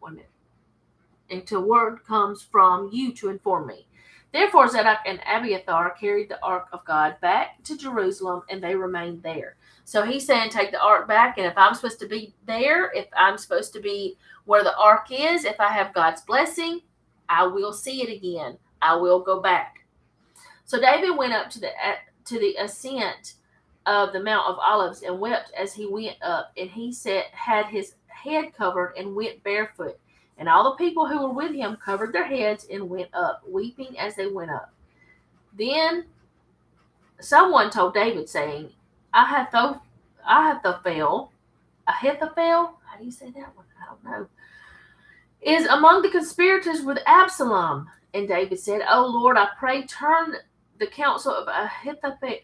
until word comes from you to inform me." Therefore Zadok and Abiathar carried the ark of God back to Jerusalem, and they remained there. So he's saying, take the ark back, and if I'm supposed to be there, if I'm supposed to be where the ark is, if I have God's blessing, I will see it again. I will go back. So David went up to the ascent of the Mount of Olives and wept as he went up, and he had his head covered and went barefoot. And all the people who were with him covered their heads and went up, weeping as they went up. Then someone told David, saying, Ahithophel, how do you say that one? I don't know, is among the conspirators with Absalom. And David said, "O Lord, I pray, turn the counsel of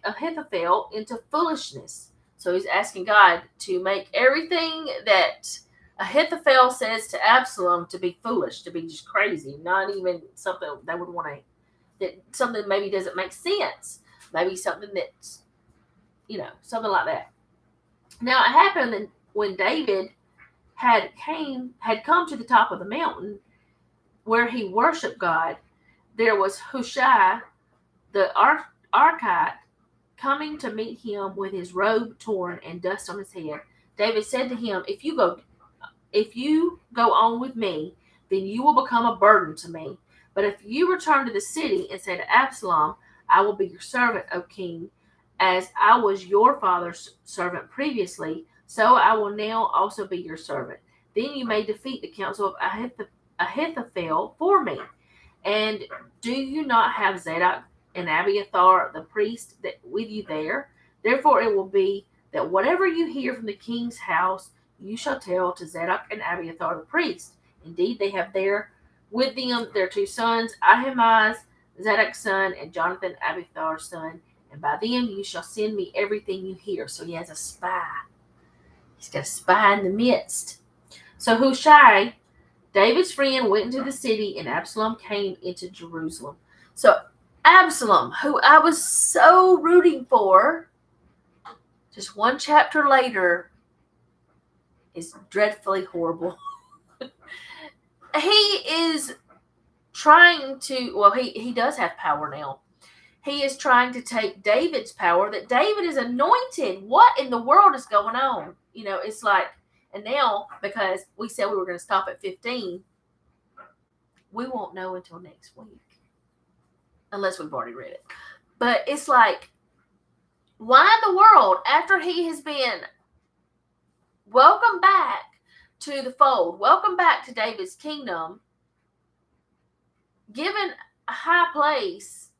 Ahithophel into foolishness." So he's asking God to make everything that Ahithophel says to Absalom to be foolish, to be just crazy, not even something they would want to, that something maybe doesn't make sense, maybe something that's, something like that. Now it happened when David had come to the top of the mountain where he worshipped God, there was Hushai the Archite coming to meet him with his robe torn and dust on his head. David said to him, If you go on with me, then you will become a burden to me. But if you return to the city and say to Absalom, I will be your servant, O king, as I was your father's servant previously, so I will now also be your servant. Then you may defeat the counsel of Ahithophel for me. And do you not have Zadok and Abiathar the priest with you there? Therefore it will be that whatever you hear from the king's house, you shall tell to Zadok and Abiathar the priest. Indeed, they have there with them their 2 sons, Ahimaaz, Zadok's son, and Jonathan, Abiathar's son. And by them you shall send me everything you hear. So he has a spy. He's got a spy in the midst. So Hushai, David's friend, went into the city, and Absalom came into Jerusalem. So Absalom, who I was so rooting for, just one chapter later, is dreadfully horrible. He is trying to, he does have power now. he is trying to take David's power, that David is anointed. What in the world is going on? It's like, and now, because we said we were going to stop at 15, we won't know until next week. Unless we've already read it. But it's like, why in the world, after he has been welcomed back to the fold, welcomed back to David's kingdom, given a high place,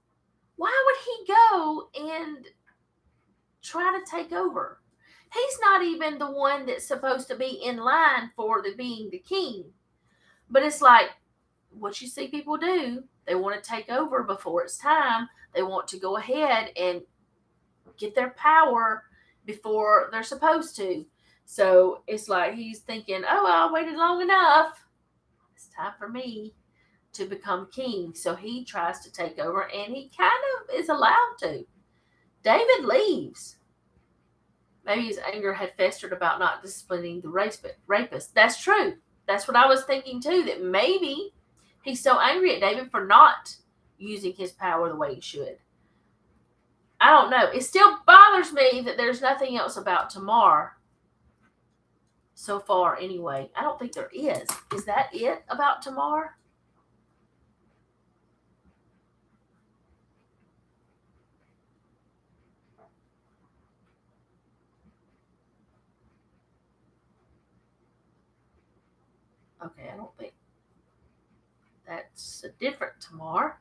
why would he go and try to take over? He's not even the one that's supposed to be in line for being the king. But it's like, what you see people do, they want to take over before it's time. They want to go ahead and get their power before they're supposed to. So it's like he's thinking, oh, I waited long enough. It's time for me to become king. So he tries to take over, and he kind of is allowed to. David leaves. Maybe his anger had festered about not disciplining the rapist. That's true. That's what I was thinking too, that maybe he's so angry at David for not using his power the way he should. I don't know. It still bothers me that there's nothing else about Tamar so far anyway. I don't think there is. Is that it about Tamar? Okay, I don't think that's a different Tamar.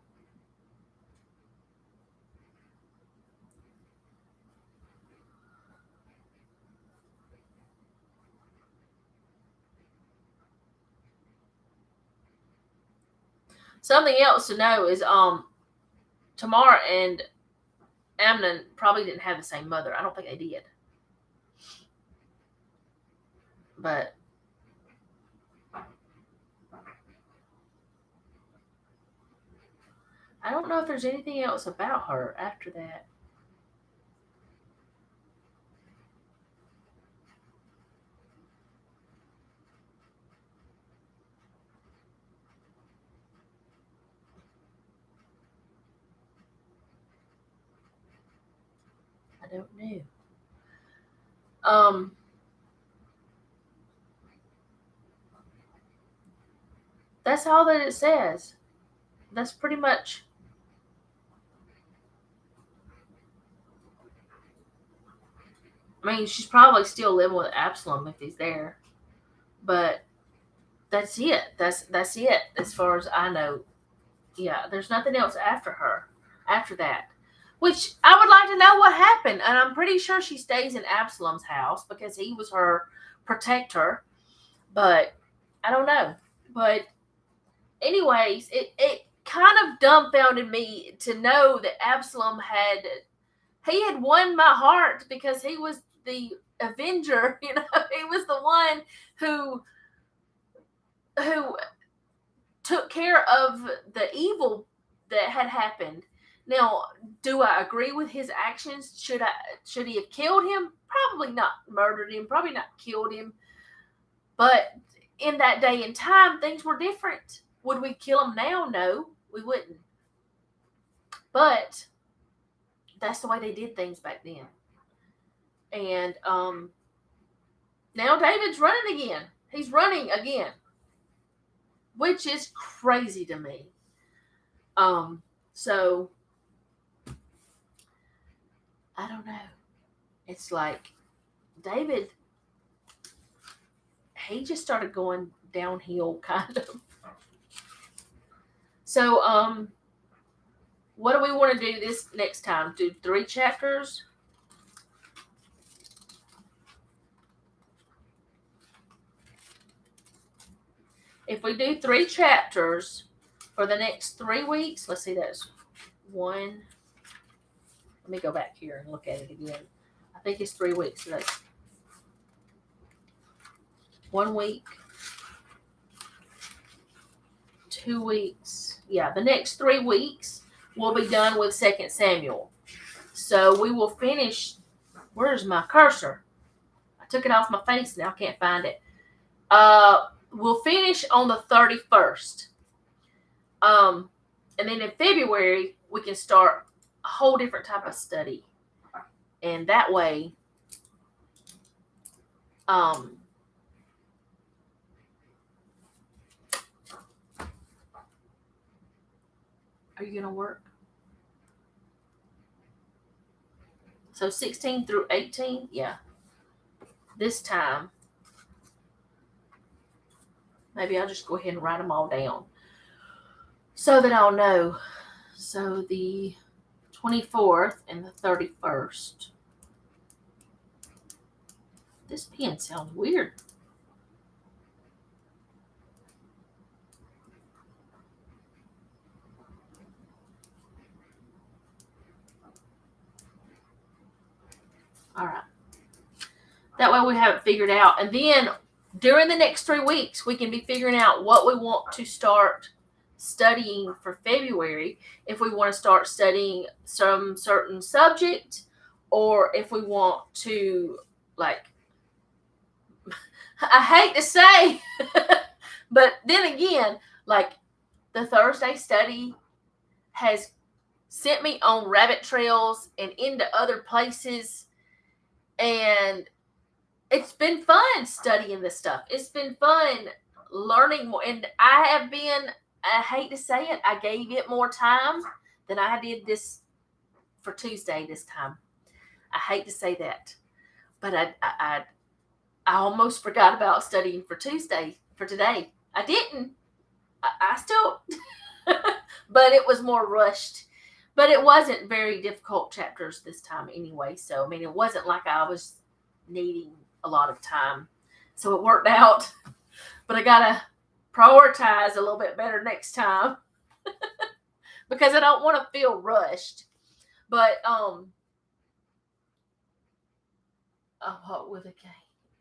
Something else to know is Tamar and Amnon probably didn't have the same mother. I don't think they did. But I don't know if there's anything else about her after that. I don't know. That's all that it says. That's pretty much. I mean, she's probably still living with Absalom if he's there, but that's it. That's it as far as I know. Yeah, there's nothing else after her, after that. Which I would like to know what happened, and I'm pretty sure she stays in Absalom's house because he was her protector. But I don't know. But anyways, it kind of dumbfounded me to know that Absalom had won my heart because he was the avenger. He was the one who took care of the evil that had happened. Now, do I agree with his actions? Should he have killed him? Probably not murdered him, probably not killed him. But in that day and time, things were different. Would we kill him now? No, we wouldn't. But that's the way they did things back then. And now David's running again. He's running again, which is crazy to me. So I don't know. It's like David, he just started going downhill, kind of. So, what do we want to do this next time? Do 3 chapters? If we do 3 chapters for the next 3 weeks, let's see, that's 1. Let me go back here and look at it again. I think it's 3 weeks. So that's 1 week, 2 weeks. Yeah, the next 3 weeks we'll be done with 2 Samuel. So we will finish. Where's my cursor? I took it off my face now. I can't find it. We'll finish on the 31st. And then in February we can start a whole different type of study. And that way, are you going to work? So 16 through 18, yeah. This time, maybe I'll just go ahead and write them all down so that I'll know. So the 24th and the 31st. This pen sounds weird. All right. That way we have it figured out. And then during the next 3 weeks, we can be figuring out what we want to start studying for February. If we want to start studying some certain subject, or if we want to, like, I hate to say, but then again, like, the Thursday study has sent me on rabbit trails and into other places, and it's been fun studying this stuff. It's been fun learning more, and I hate to say it, I gave it more time than I did this for Tuesday this time. I hate to say that, but I almost forgot about studying for Tuesday for today. I didn't. I still, but it was more rushed. But it wasn't very difficult chapters this time anyway. So, I mean, it wasn't like I was needing a lot of time. So it worked out. But I got to prioritize a little bit better next time because I don't want to feel rushed. But, oh, what with a K?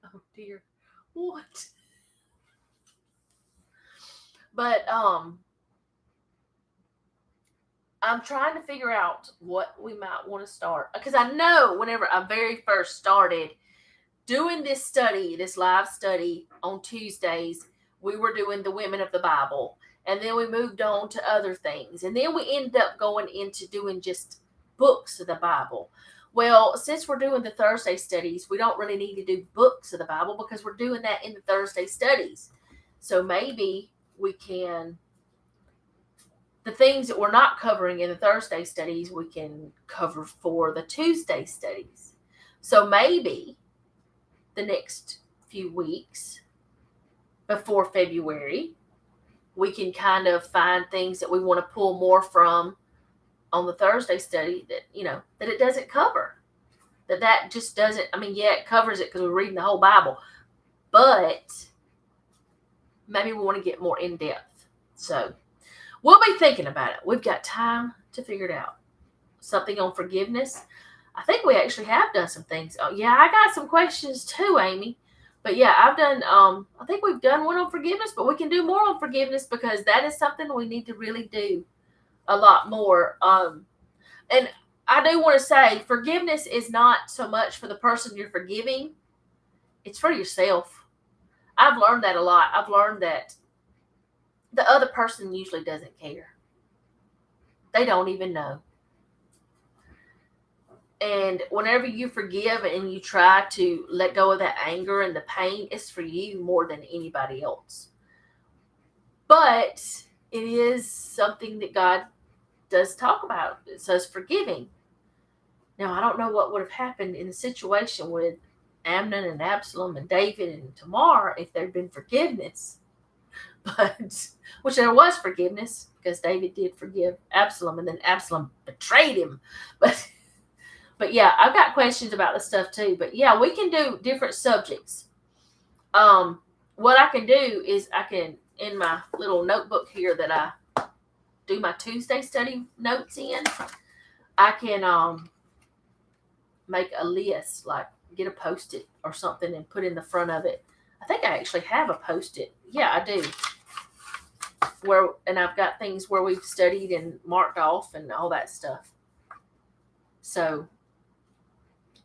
Oh, dear. What? But, I'm trying to figure out what we might want to start. Because I know whenever I very first started doing this study, this live study on Tuesdays, we were doing the Women of the Bible. And then we moved on to other things. And then we ended up going into doing just books of the Bible. Well, since we're doing the Thursday studies, we don't really need to do books of the Bible because we're doing that in the Thursday studies. So maybe we can, the things that we're not covering in the Thursday studies, we can cover for the Tuesday studies. So maybe the next few weeks before February, we can kind of find things that we want to pull more from on the Thursday study that, that it doesn't cover. That just doesn't, I mean, yeah, it covers it because we're reading the whole Bible, but maybe we want to get more in depth. So we'll be thinking about it. We've got time to figure it out. Something on forgiveness. I think we actually have done some things. Oh, yeah, I got some questions too, Amy. But yeah, I've done, I think we've done one on forgiveness, but we can do more on forgiveness because that is something we need to really do a lot more. And I do want to say forgiveness is not so much for the person you're forgiving. It's for yourself. I've learned that a lot. I've learned that the other person usually doesn't care. They don't even know. And whenever you forgive and you try to let go of that anger and the pain, it's for you more than anybody else. But it is something that God does talk about. It says forgiving. Now, I don't know what would have happened in the situation with Amnon and Absalom and David and Tamar if there'd been forgiveness. But, which there was forgiveness because David did forgive Absalom and then Absalom betrayed him. But yeah, I've got questions about this stuff too. But yeah, we can do different subjects. What I can do is I can, in my little notebook here that I do my Tuesday study notes in, I can make a list, like get a Post-it or something and put in the front of it. I think I actually have a Post-it. Yeah, I do. And I've got things where we've studied and marked off and all that stuff. So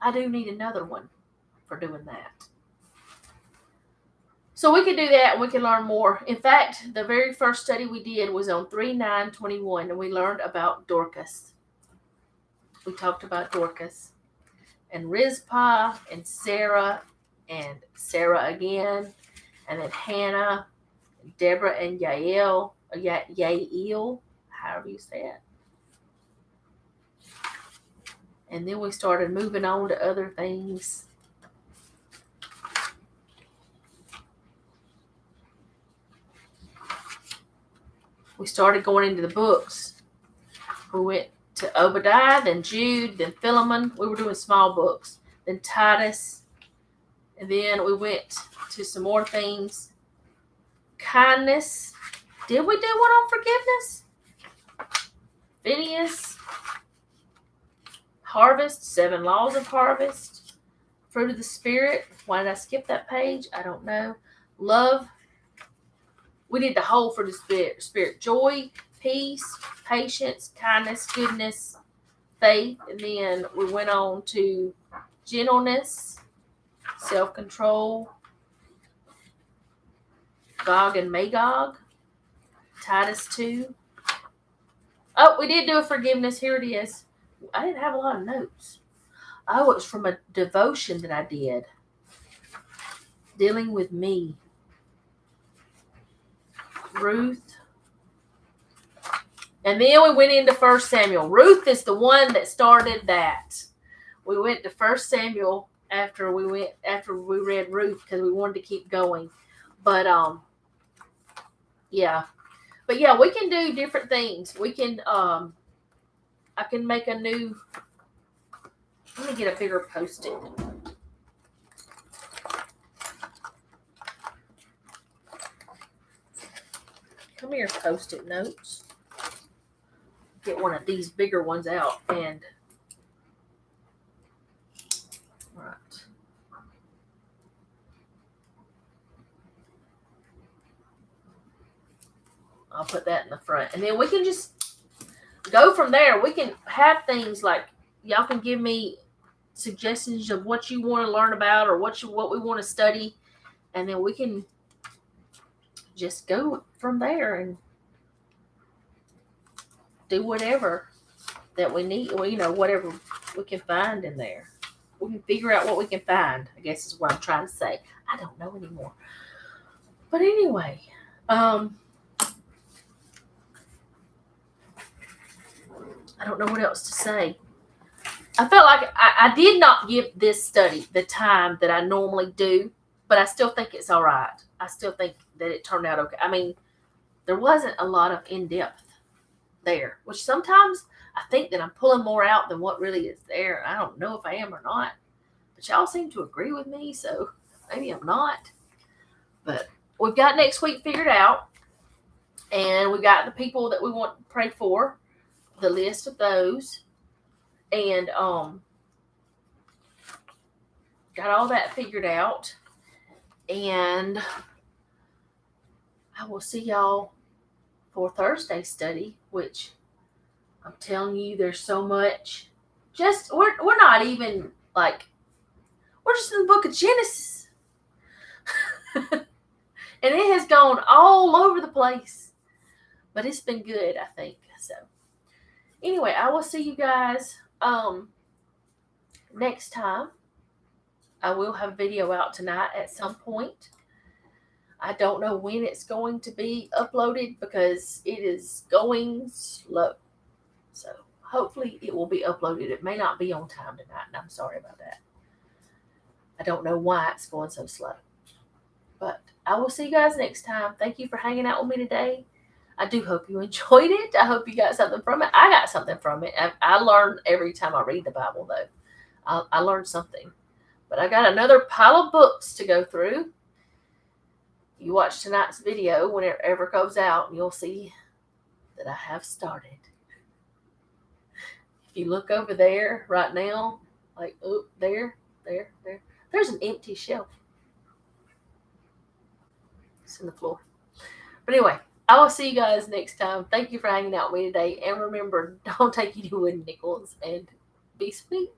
I do need another one for doing that. So we can do that and we can learn more. In fact, the very first study we did was on 3/9/21 and we learned about Dorcas. We talked about Dorcas and Rizpah and Sarah again, and then Hannah, Deborah and Yael, however you say it. And then we started moving on to other things. We started going into the books. We went to Obadiah, then Jude, then Philemon. We were doing small books. Then Titus. And then we went to some more things. Kindness. Did we do one on forgiveness? Phineas. Harvest. 7 laws of harvest. Fruit of the Spirit. Why did I skip that page? I don't know. Love. We did the whole fruit of the Spirit. Joy, peace, patience, kindness, goodness, faith. And then we went on to gentleness, self-control, Gog and Magog, Titus 2. Oh, we did do a forgiveness. Here it is. I didn't have a lot of notes. Oh, it was from a devotion that I did. Dealing with me. Ruth. And then we went into 1 Samuel. Ruth is the one that started that. We went to 1 Samuel after we read Ruth because we wanted to keep going. But yeah. But yeah, we can do different things. We can I can make a new, let me get a bigger Post-it. Come here, Post-it notes. Get one of these bigger ones out and right. I'll put that in the front. And then we can just go from there. We can have things like, y'all can give me suggestions of what you want to learn about or what we want to study. And then we can just go from there and do whatever that we need, whatever we can find in there. We can figure out what we can find, I guess is what I'm trying to say. I don't know anymore. But anyway, I don't know what else to say. I felt like I did not give this study the time that I normally do, but I still think it's all right. I still think that it turned out okay. I mean, there wasn't a lot of in-depth there, which sometimes I think that I'm pulling more out than what really is there. I don't know if I am or not, but y'all seem to agree with me, so maybe I'm not. But we've got next week figured out, and we got the people that we want to pray for, the list of those, and got all that figured out. And I will see y'all for Thursday study, which I'm telling you, there's so much. Just we're not even like, we're just in the book of Genesis. And it has gone all over the place. But it's been good, I think. So anyway, I will see you guys next time. I will have a video out tonight at some point. I don't know when it's going to be uploaded because it is going slow. So hopefully it will be uploaded. It may not be on time tonight, and I'm sorry about that. I don't know why it's going so slow. But I will see you guys next time. Thank you for hanging out with me today. I do hope you enjoyed it. I hope you got something from it. I got something from it. I learn every time I read the Bible, though. I learned something. But I got another pile of books to go through. You watch tonight's video when it ever goes out, and you'll see that I have started. If you look over there right now, like, oh, there, there's an empty shelf. It's in the floor. But anyway, I will see you guys next time. Thank you for hanging out with me today. And remember, don't take any wooden nickels, and be sweet.